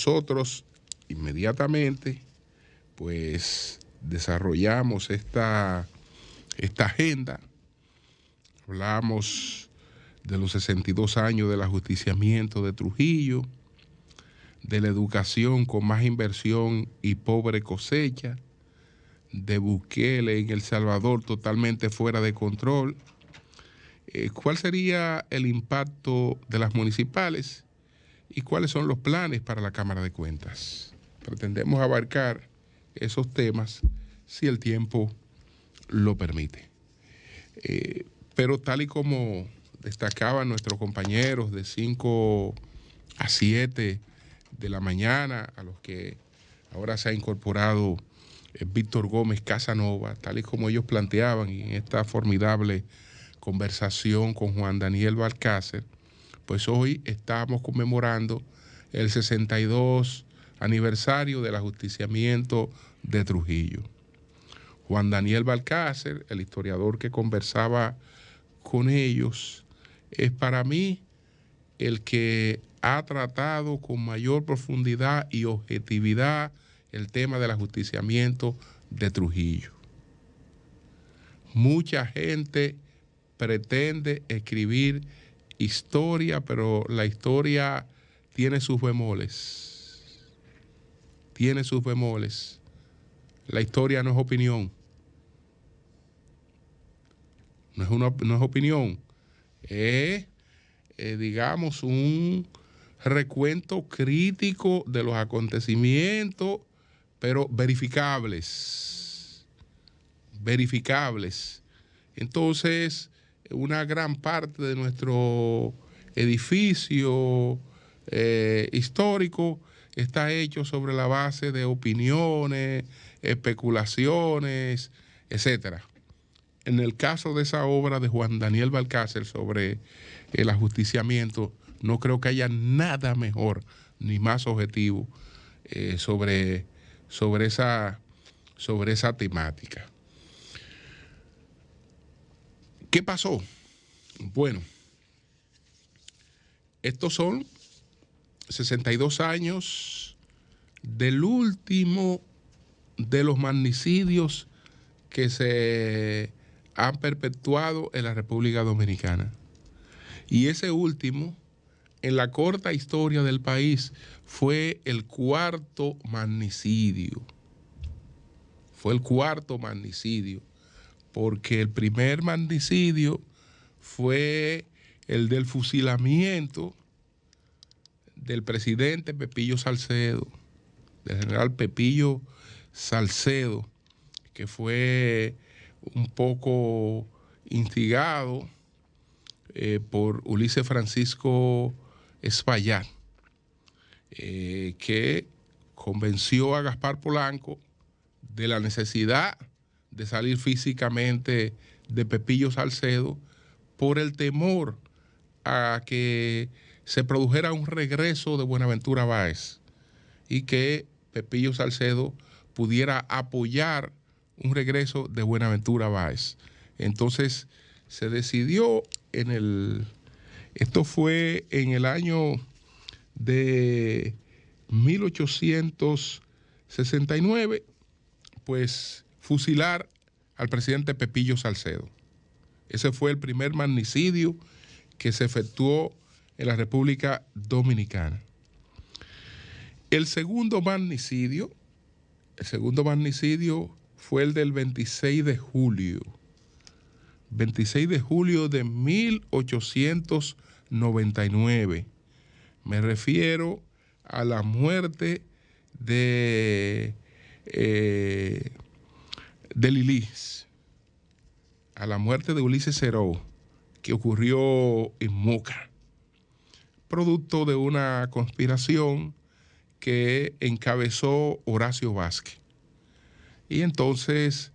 nosotros inmediatamente pues desarrollamos esta agenda. Hablamos de los 62 años del ajusticiamiento de Trujillo, de la educación con más inversión y pobre cosecha, de Bukele en El Salvador totalmente fuera de control. ¿Cuál sería el impacto de las municipales y cuáles son los planes para la Cámara de Cuentas? Pretendemos abarcar esos temas si el tiempo lo permite. Pero tal y como destacaban nuestros compañeros de 5 a 7 de la mañana, a los que ahora se ha incorporado Víctor Gómez Casanova, tal y como ellos planteaban en esta formidable conversación con Juan Daniel Balcácer, pues hoy estamos conmemorando el 62 aniversario del ajusticiamiento de Trujillo. Juan Daniel Balcácer, el historiador que conversaba con ellos, es para mí el que ha tratado con mayor profundidad y objetividad el tema del ajusticiamiento de Trujillo. Mucha gente pretende escribir historia, pero la historia tiene sus bemoles. Tiene sus bemoles. La historia no es opinión. No es opinión. Es, digamos, un recuento crítico de los acontecimientos, pero verificables. Verificables. Entonces, una gran parte de nuestro edificio histórico está hecho sobre la base de opiniones, especulaciones, etcétera. En el caso de esa obra de Juan Daniel Balcácer sobre el ajusticiamiento, no creo que haya nada mejor ni más objetivo sobre esa temática. ¿Qué pasó? Bueno, estos son 62 años del último de los magnicidios que se han perpetuado en la República Dominicana. Y ese último, en la corta historia del país, fue el cuarto magnicidio. Fue el cuarto magnicidio, porque el primer magnicidio fue el del fusilamiento del presidente Pepillo Salcedo, del general Pepillo Salcedo, que fue un poco instigado por Ulises Francisco Espaillat, que convenció a Gaspar Polanco de la necesidad de salir físicamente de Pepillo Salcedo por el temor a que se produjera un regreso de Buenaventura Báez y que Pepillo Salcedo pudiera apoyar un regreso de Buenaventura Báez. Entonces se decidió esto fue en el año de 1869, pues fusilar al presidente Pepillo Salcedo. Ese fue el primer magnicidio que se efectuó en la República Dominicana. El segundo magnicidio fue el del 26 de julio. 26 de julio de 1899. Me refiero a la muerte de Lilis, a la muerte de Ulises Seró, que ocurrió en Moca, producto de una conspiración que encabezó Horacio Vázquez. Y entonces,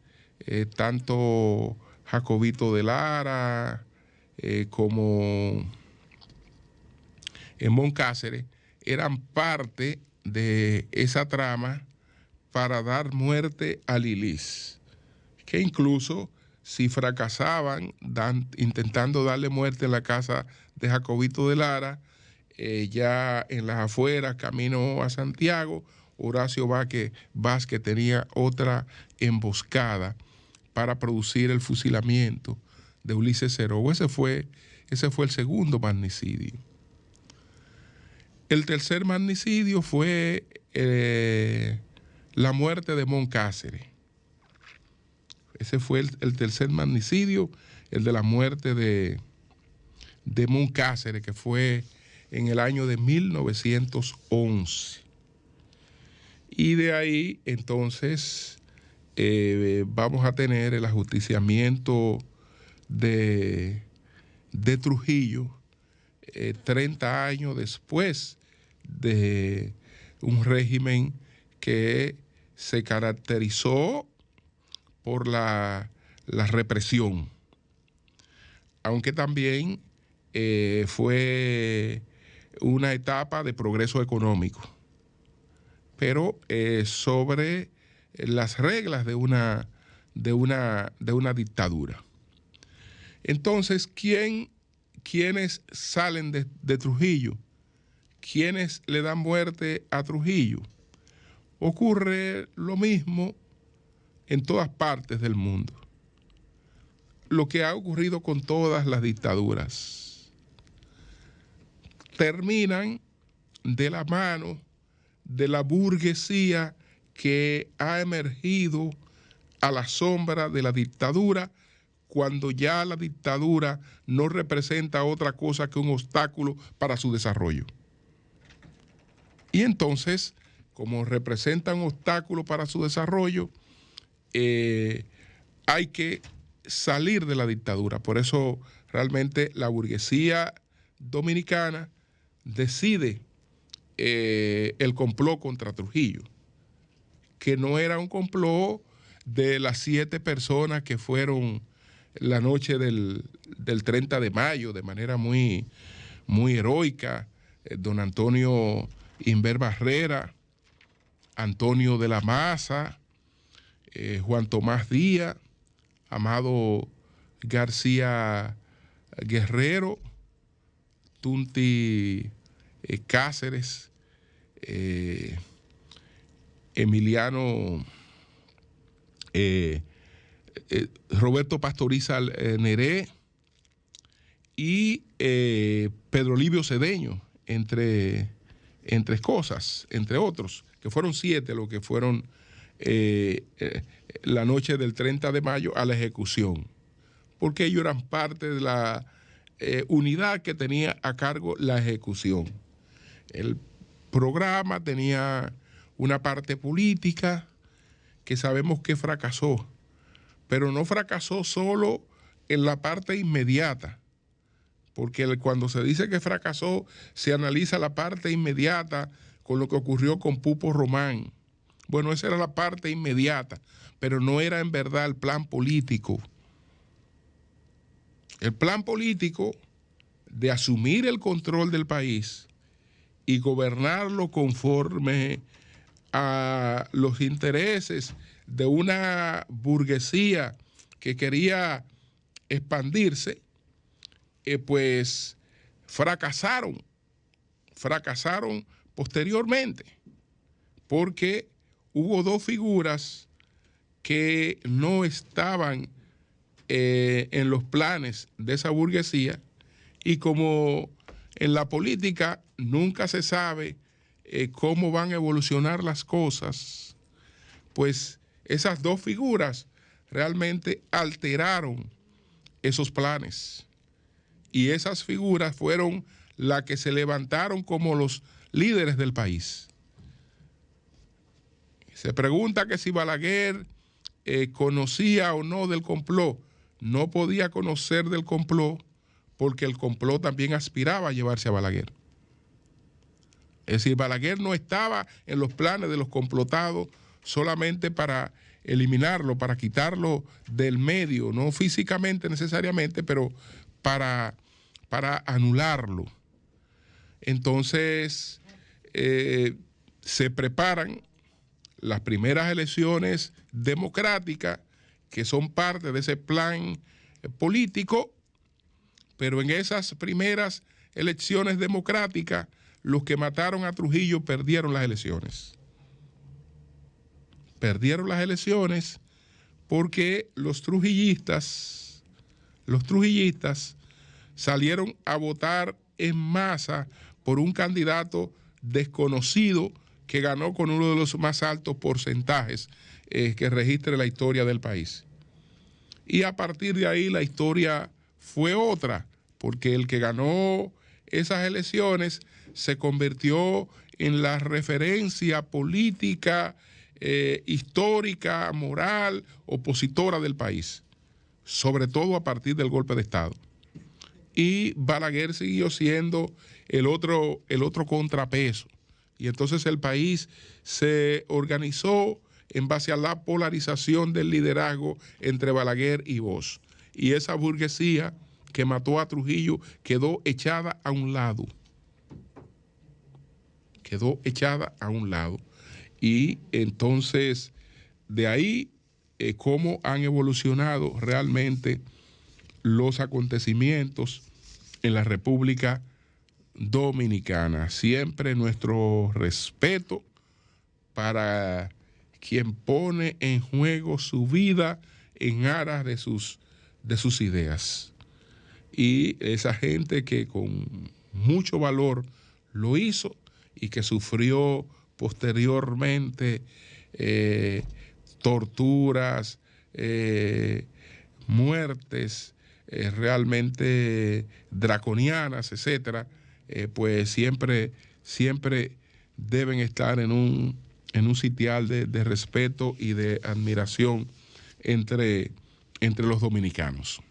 tanto Jacobito de Lara como Mon Cáceres eran parte de esa trama para dar muerte a Lilis, que incluso si fracasaban intentando darle muerte en la casa de Jacobito de Lara, ya en las afueras, camino a Santiago, Horacio Vázquez tenía otra emboscada para producir el fusilamiento de Ulises Seró. Ese fue el segundo magnicidio. El tercer magnicidio fue la muerte de Moncáceres. Ese fue el tercer magnicidio, el de la muerte de Moncáceres, que fue en el año de 1911. Y de ahí, entonces, vamos a tener el ajusticiamiento de Trujillo, 30 años después de un régimen que se caracterizó por la represión, aunque también fue una etapa de progreso económico, pero sobre las reglas de una dictadura. Entonces, ¿quiénes salen de Trujillo? ¿Quiénes le dan muerte a Trujillo? Ocurre lo mismo en todas partes del mundo. Lo que ha ocurrido con todas las dictaduras. Terminan de la mano de la burguesía que ha emergido a la sombra de la dictadura, cuando ya la dictadura no representa otra cosa que un obstáculo para su desarrollo. Y entonces, como representa un obstáculo para su desarrollo, hay que salir de la dictadura. Por eso realmente la burguesía dominicana decide el complot contra Trujillo, que no era un complot de las 7 personas que fueron la noche del 30 de mayo de manera muy heroica, don Antonio Inver Barrera, Antonio de la Maza, Juan Tomás Díaz, Amado García Guerrero, Tunti Cáceres, Emiliano, Roberto Pastoriza Neré y Pedro Livio Cedeño, entre cosas, entre otros, que fueron 7 los que fueron la noche del 30 de mayo a la ejecución, porque ellos eran parte de la unidad que tenía a cargo la ejecución. El programa tenía una parte política que sabemos que fracasó, pero no fracasó solo en la parte inmediata, porque cuando se dice que fracasó, se analiza la parte inmediata con lo que ocurrió con Pupo Román. Bueno, esa era la parte inmediata, pero no era en verdad el plan político. El plan político de asumir el control del país y gobernarlo conforme a los intereses de una burguesía que quería expandirse, pues fracasaron posteriormente, porque hubo 2 figuras que no estaban en los planes de esa burguesía, y como en la política nunca se sabe cómo van a evolucionar las cosas, pues esas 2 figuras realmente alteraron esos planes. Y esas figuras fueron las que se levantaron como los líderes del país. Se pregunta que si Balaguer conocía o no del complot. No podía conocer del complot porque el complot también aspiraba a llevarse a Balaguer. Es decir, Balaguer no estaba en los planes de los complotados solamente para eliminarlo, para quitarlo del medio, no físicamente necesariamente, pero para anularlo. Entonces, se preparan las primeras elecciones democráticas, que son parte de ese plan político, pero en esas primeras elecciones democráticas, los que mataron a Trujillo perdieron las elecciones. Perdieron las elecciones porque los trujillistas salieron a votar en masa por un candidato desconocido que ganó con uno de los más altos porcentajes que registre la historia del país. Y a partir de ahí la historia fue otra, porque el que ganó esas elecciones se convirtió en la referencia política, histórica, moral, opositora del país, sobre todo a partir del golpe de Estado. Y Balaguer siguió siendo el otro contrapeso. Y entonces el país se organizó en base a la polarización del liderazgo entre Balaguer y Bosch. Y esa burguesía que mató a Trujillo quedó echada a un lado. Quedó echada a un lado. Y entonces, de ahí, cómo han evolucionado realmente los acontecimientos en la República Dominicana. Siempre nuestro respeto para quien pone en juego su vida en aras de sus ideas. Y esa gente que con mucho valor lo hizo y que sufrió posteriormente torturas, muertes realmente draconianas, etcétera, pues siempre deben estar en un sitial de respeto y de admiración entre los dominicanos.